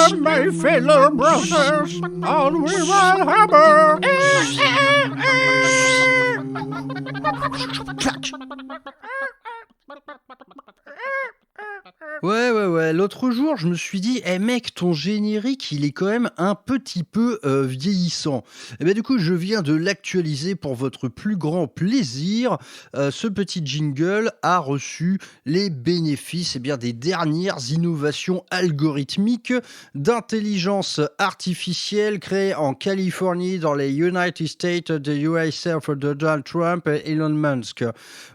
Come, my fellow brothers, on we will hammer. Ouais, l'autre jour, je me suis dit: «Eh mec, ton générique, il est quand même un petit peu, vieillissant». Et bah, du coup, je viens de l'actualiser pour votre plus grand plaisir. Ce petit jingle a reçu les bénéfices, bien, des dernières innovations algorithmiques d'intelligence artificielle créées en Californie, dans les United States de USA for Donald Trump et Elon Musk.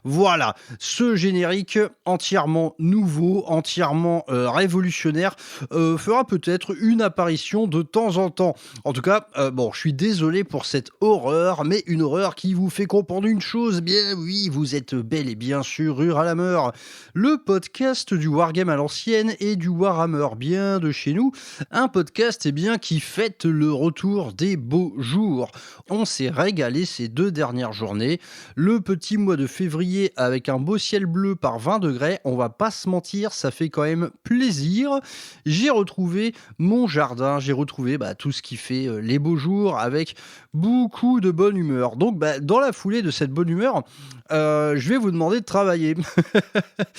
Voilà, ce générique entièrement nouveau, entièrement révolutionnaire, fera peut-être une apparition de temps en temps. En tout cas, bon, je suis désolé pour cette horreur, mais une horreur qui vous fait comprendre une chose, bien oui, vous êtes bel et bien sûr Ruralhammer, le podcast du Wargame à l'ancienne et du Warhammer bien de chez nous, un podcast bien qui fête le retour des beaux jours. On s'est régalé ces 2 dernières journées, le petit mois de février avec un beau ciel bleu par 20 degrés, on va pas se mentir, ça fait quand même plaisir. J'ai retrouvé mon jardin, j'ai retrouvé tout ce qui fait les beaux jours avec beaucoup de bonne humeur. Donc dans la foulée de cette bonne humeur, je vais vous demander de travailler.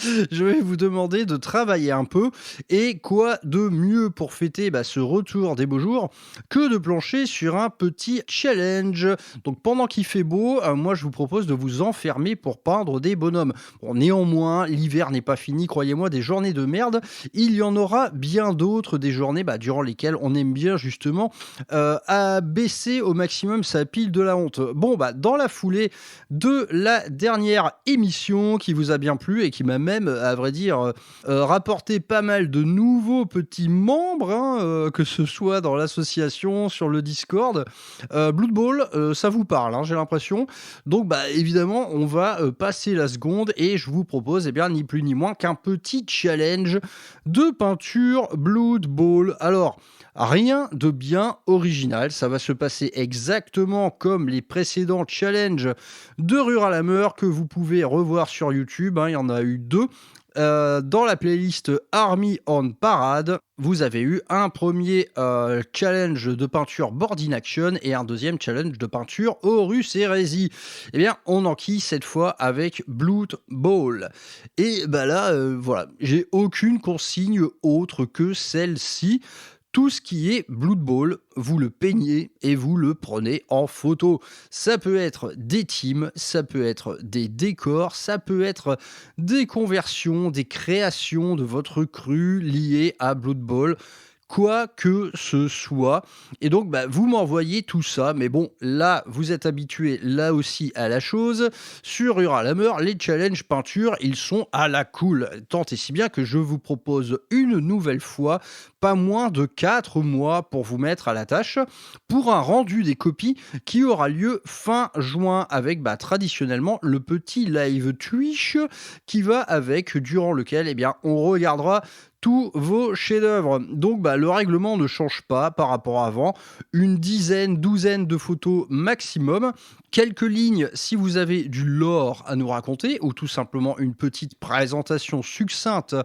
Je vais vous demander de travailler un peu. Et quoi de mieux pour fêter ce retour des beaux jours que de plancher sur un petit challenge. Donc pendant qu'il fait beau, moi je vous propose de vous enfermer pour peindre des bonhommes. Bon, néanmoins, l'hiver n'est pas fini, croyez-moi, des journées de merde, il y en aura bien d'autres, des journées durant lesquelles on aime bien justement abaisser au maximum sa pile de la honte. Bon, dans la foulée de la dernière émission qui vous a bien plu et qui m'a même, à vrai dire, rapporté pas mal de nouveaux petits membres, que ce soit dans l'association, sur le Discord, Blood Bowl, ça vous parle, j'ai l'impression. Donc évidemment, on va passer la seconde et je vous propose ni plus ni moins qu'un petit challenge de peinture Blood Bowl. Alors, rien de bien original, ça va se passer exactement comme les précédents challenges de Ruralhammer que vous pouvez revoir sur YouTube, il y en a eu 2. Dans la playlist Army on Parade, vous avez eu un premier challenge de peinture Board in Action et un deuxième challenge de peinture Horus Heresy. Eh bien, on enquille cette fois avec Blood Bowl. Et là, voilà, j'ai aucune consigne autre que celle-ci. Tout ce qui est Blood Bowl, vous le peignez et vous le prenez en photo. Ça peut être des teams, ça peut être des décors, ça peut être des conversions, des créations de votre cru liées à Blood Bowl. Quoi que ce soit. Et donc, vous m'envoyez tout ça. Mais bon, là, vous êtes habitués, là aussi, à la chose. Sur Ruralhammer, les challenges peinture, ils sont à la cool. Tant et si bien que je vous propose une nouvelle fois, pas moins de 4 mois pour vous mettre à la tâche, pour un rendu des copies qui aura lieu fin juin, avec traditionnellement le petit live Twitch qui va avec, durant lequel on regardera tous vos chefs-d'œuvre. Donc le règlement ne change pas par rapport à avant. Une douzaine de photos maximum. Quelques lignes si vous avez du lore à nous raconter ou tout simplement une petite présentation succincte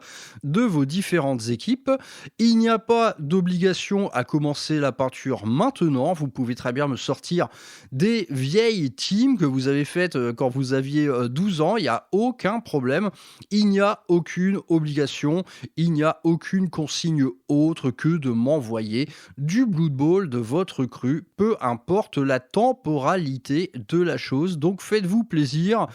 de vos différentes équipes. Il n'y a pas d'obligation à commencer la peinture maintenant. Vous pouvez très bien me sortir des vieilles teams que vous avez faites quand vous aviez 12 ans. Il n'y a aucun problème. Il n'y a aucune obligation. Il n'y a aucune consigne autre que de m'envoyer du Blood Bowl de votre cru, peu importe la temporalité de la chose. Donc faites-vous plaisir.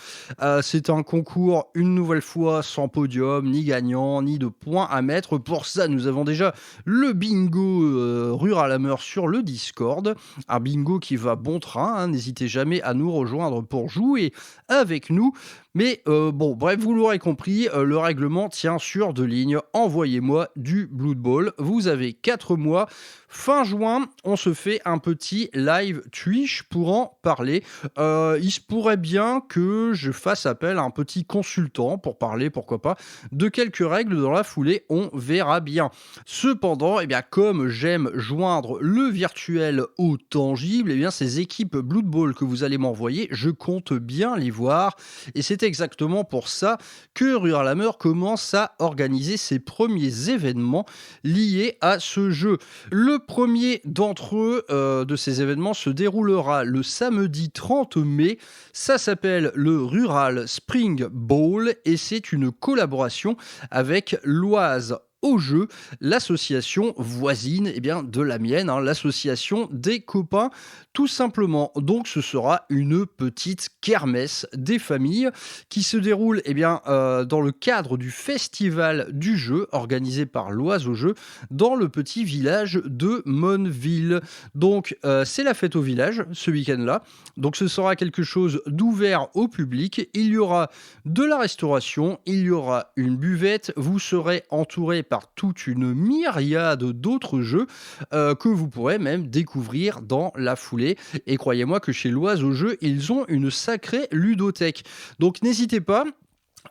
C'est un concours, une nouvelle fois, sans podium, ni gagnant, ni de points à mettre. Pour ça, nous avons déjà le bingo Ruralhammer sur le Discord. Un bingo qui va bon train. N'hésitez jamais à nous rejoindre pour jouer avec nous. Mais bref, vous l'aurez compris, le règlement tient sur 2 lignes. Envoyez-moi du Blood Bowl. Vous avez 4 mois. Fin juin, on se fait un petit live Twitch pour en parler. Il se pourrait bien que je fasse appel à un petit consultant pour parler, pourquoi pas, de quelques règles dans la foulée. On verra bien. Cependant, comme j'aime joindre le virtuel au tangible, ces équipes Blood Bowl que vous allez m'envoyer, je compte bien les voir. Et c'est exactement pour ça que Rural Hammer commence à organiser ses premiers événements liés à ce jeu. Le premier d'entre eux, de ces événements, se déroulera le samedi 30 mai. Ça s'appelle le Rural Spring Bowl et c'est une collaboration avec l'Oise au jeu, l'association voisine de la mienne, l'association des copains, tout simplement. Donc ce sera une petite kermesse des familles qui se déroule dans le cadre du festival du jeu organisé par l'Oise au jeu dans le petit village de Monneville. Donc c'est la fête au village ce week-end-là. Donc ce sera quelque chose d'ouvert au public. Il y aura de la restauration, il y aura une buvette, vous serez entouré par toute une myriade d'autres jeux que vous pourrez même découvrir dans la foulée. Et croyez-moi que chez l'Oise au jeu, ils ont une sacrée ludothèque. Donc n'hésitez pas.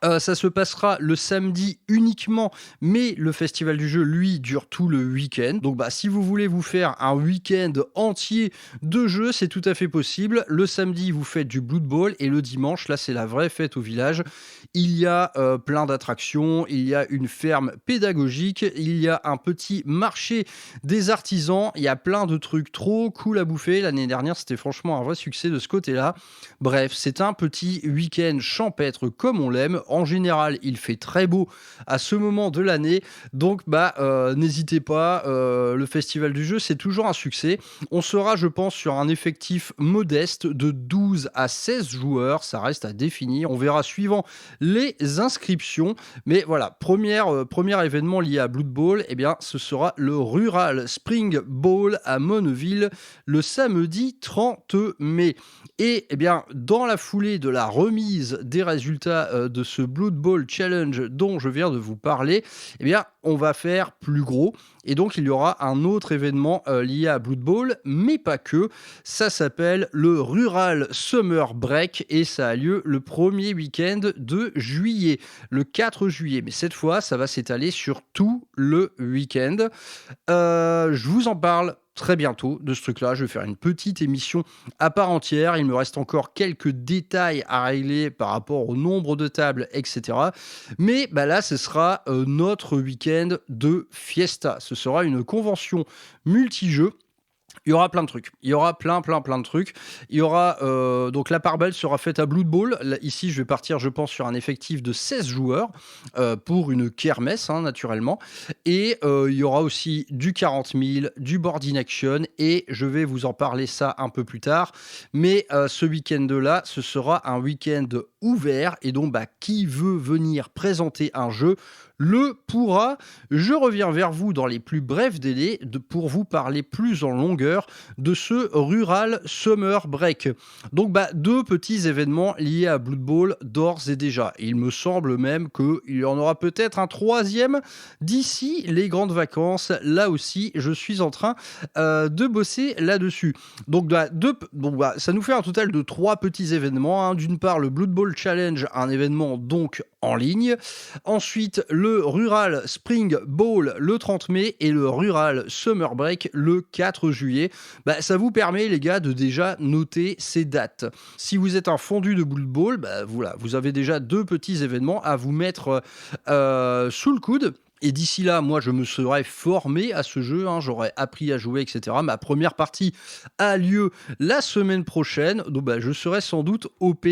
Ça se passera le samedi uniquement, mais le festival du jeu, lui, dure tout le week-end. Donc si vous voulez vous faire un week-end entier de jeux, c'est tout à fait possible. Le samedi, vous faites du Blood Bowl et le dimanche, là, c'est la vraie fête au village. Il y a plein d'attractions, il y a une ferme pédagogique, il y a un petit marché des artisans, il y a plein de trucs trop cool à bouffer. L'année dernière, c'était franchement un vrai succès de ce côté-là. Bref, c'est un petit week-end champêtre comme on l'aime. En général, il fait très beau à ce moment de l'année. Donc, n'hésitez pas. Le festival du jeu, c'est toujours un succès. On sera, je pense, sur un effectif modeste de 12 à 16 joueurs. Ça reste à définir. On verra suivant les inscriptions. Mais voilà, premier événement lié à Blood Bowl, ce sera le Rural Spring Bowl à Monneville le samedi 30 mai. Et dans la foulée de la remise des résultats de ce Blood Bowl Challenge dont je viens de vous parler, on va faire plus gros. Et donc, il y aura un autre événement lié à Blood Bowl, mais pas que. Ça s'appelle le Rural Summer Break et ça a lieu le premier week-end de juillet, le 4 juillet. Mais cette fois, ça va s'étaler sur tout le week-end. Je vous en parle très bientôt de ce truc-là. Je vais faire une petite émission à part entière. Il me reste encore quelques détails à régler par rapport au nombre de tables, etc. Mais là, ce sera notre week-end de fiesta. Ce sera une convention multijeux. Il y aura plein de trucs. Il y aura plein de trucs. Il y aura donc la part belle sera faite à Blood Bowl. Là, ici, je vais partir, je pense, sur un effectif de 16 joueurs pour une kermesse, naturellement. Et il y aura aussi du 40 000, du board in action. Et je vais vous en parler ça un peu plus tard. Mais ce week-end-là, ce sera un week-end ouvert. Et donc, qui veut venir présenter un jeu le pourra. Je reviens vers vous dans les plus brefs délais pour vous parler plus en longueur de ce Rural Summer Break. Donc, deux petits événements liés à Blood Bowl d'ores et déjà. Il me semble même qu'il y en aura peut-être un troisième d'ici les grandes vacances. Là aussi, je suis en train de bosser là-dessus. Donc, ça nous fait un total de 3 petits événements. D'une part, le Blood Bowl Challenge, un événement donc en ligne. Ensuite, le Rural Spring Bowl le 30 mai et le Rural Summer Break le 4 juillet. Ça vous permet, les gars, de déjà noter ces dates. Si vous êtes un fondu de Blood Bowl, voilà, vous avez déjà 2 petits événements à vous mettre sous le coude. Et d'ici là, moi, je me serais formé à ce jeu, j'aurais appris à jouer, etc. Ma première partie a lieu la semaine prochaine, donc je serai sans doute OP.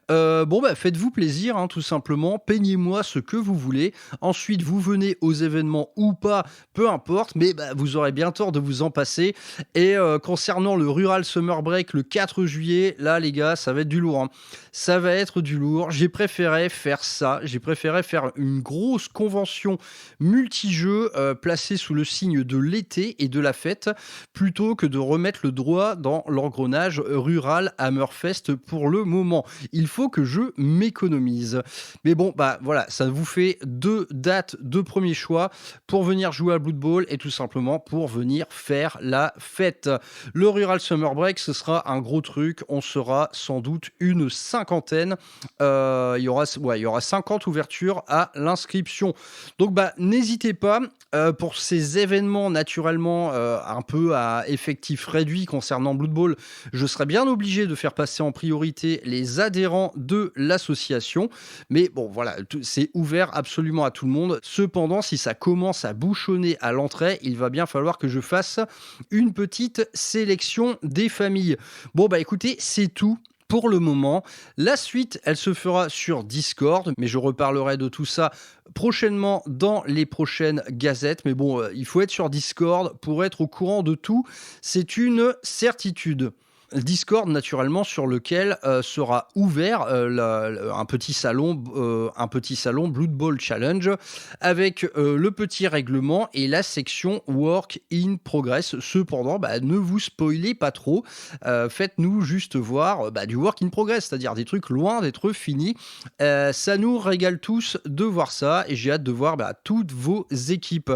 Faites-vous plaisir, tout simplement. Peignez-moi ce que vous voulez. Ensuite, vous venez aux événements ou pas, peu importe, mais vous aurez bien tort de vous en passer. Et concernant le Rural Summer Break, le 4 juillet, là, les gars, ça va être du lourd. Ça va être du lourd. J'ai préféré faire ça. J'ai préféré faire une grosse convention multijeux placé sous le signe de l'été et de la fête plutôt que de remettre le doigt dans l'engrenage rural Hammerfest pour le moment. Il faut que je m'économise. Mais bon, voilà, ça vous fait 2 dates de premier choix pour venir jouer à Blood Bowl et tout simplement pour venir faire la fête. Le Rural Summer Break, ce sera un gros truc. On sera sans doute une cinquantaine. Il y aura 50 ouvertures à l'inscription. Donc, n'hésitez pas, pour ces événements naturellement, un peu à effectif réduit concernant Blood Bowl, je serais bien obligé de faire passer en priorité les adhérents de l'association. Mais bon, voilà, c'est ouvert absolument à tout le monde. Cependant, si ça commence à bouchonner à l'entrée, il va bien falloir que je fasse une petite sélection des familles. Bon, bah écoutez, c'est tout pour le moment. La suite, elle se fera sur Discord, mais je reparlerai de tout ça prochainement dans les prochaines gazettes. Mais bon, il faut être sur Discord pour être au courant de tout. C'est une certitude. Discord naturellement sur lequel sera ouvert un petit salon Blood Bowl Challenge avec le petit règlement et la section Work in Progress. Cependant, ne vous spoilez pas trop, faites-nous juste voir du Work in Progress, c'est-à-dire des trucs loin d'être finis. Ça nous régale tous de voir ça et j'ai hâte de voir toutes vos équipes.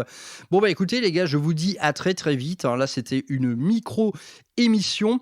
Bon écoutez les gars, je vous dis à très très vite, hein. Là c'était une micro émission.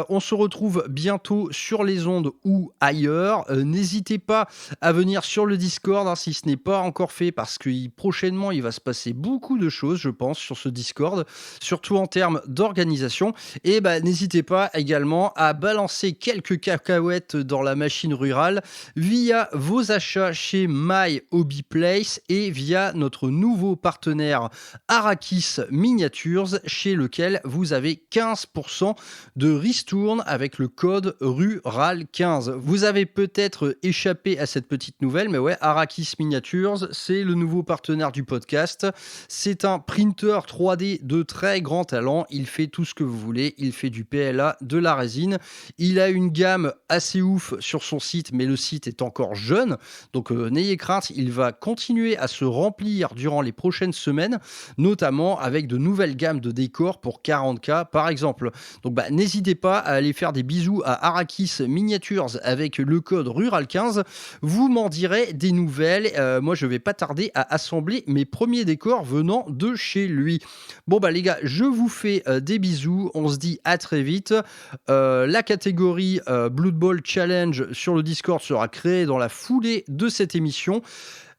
On se retrouve bientôt sur les ondes ou ailleurs. N'hésitez pas à venir sur le Discord si ce n'est pas encore fait parce que prochainement il va se passer beaucoup de choses, je pense, sur ce Discord, surtout en termes d'organisation. Et n'hésitez pas également à balancer quelques cacahuètes dans la machine rurale via vos achats chez My Hobby Place et via notre nouveau partenaire Arrakis Miniatures, chez lequel vous avez 15% de ristourne avec le code RURAL15. Vous avez peut-être échappé à cette petite nouvelle, mais ouais, Arrakis Miniatures, c'est le nouveau partenaire du podcast. C'est un printer 3D de très grand talent. Il fait tout ce que vous voulez. Il fait du PLA, de la résine. Il a une gamme assez ouf sur son site, mais le site est encore jeune. Donc n'ayez crainte, il va continuer à se remplir durant les prochaines semaines, notamment avec de nouvelles gammes de décors pour 40K par exemple. Donc n'hésitez pas à aller faire des bisous à Arrakis Miniatures avec le code RURAL15. Vous m'en direz des nouvelles. Moi, je vais pas tarder à assembler mes premiers décors venant de chez lui. Bon les gars, je vous fais des bisous. On se dit à très vite. La catégorie Blood Bowl Challenge sur le Discord sera créée dans la foulée de cette émission.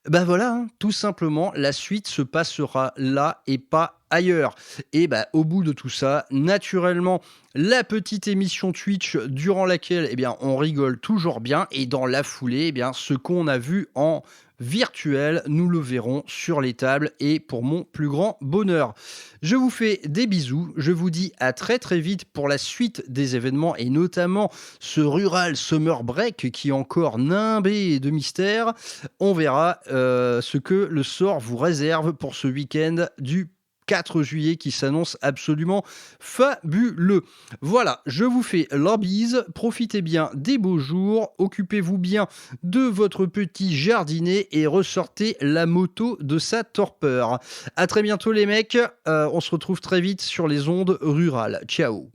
Voilà, hein, tout simplement, la suite se passera là et pas ailleurs. Et au bout de tout ça, naturellement, la petite émission Twitch durant laquelle on rigole toujours bien. Et dans la foulée, ce qu'on a vu en virtuel, nous le verrons sur les tables et pour mon plus grand bonheur. Je vous fais des bisous, je vous dis à très très vite pour la suite des événements et notamment ce Rural Summer Break qui est encore nimbé de mystère. On verra ce que le sort vous réserve pour ce week-end du 4 juillet qui s'annonce absolument fabuleux. Voilà, je vous fais la bise, profitez bien des beaux jours, occupez-vous bien de votre petit jardinet et ressortez la moto de sa torpeur. À très bientôt les mecs, on se retrouve très vite sur les ondes rurales. Ciao.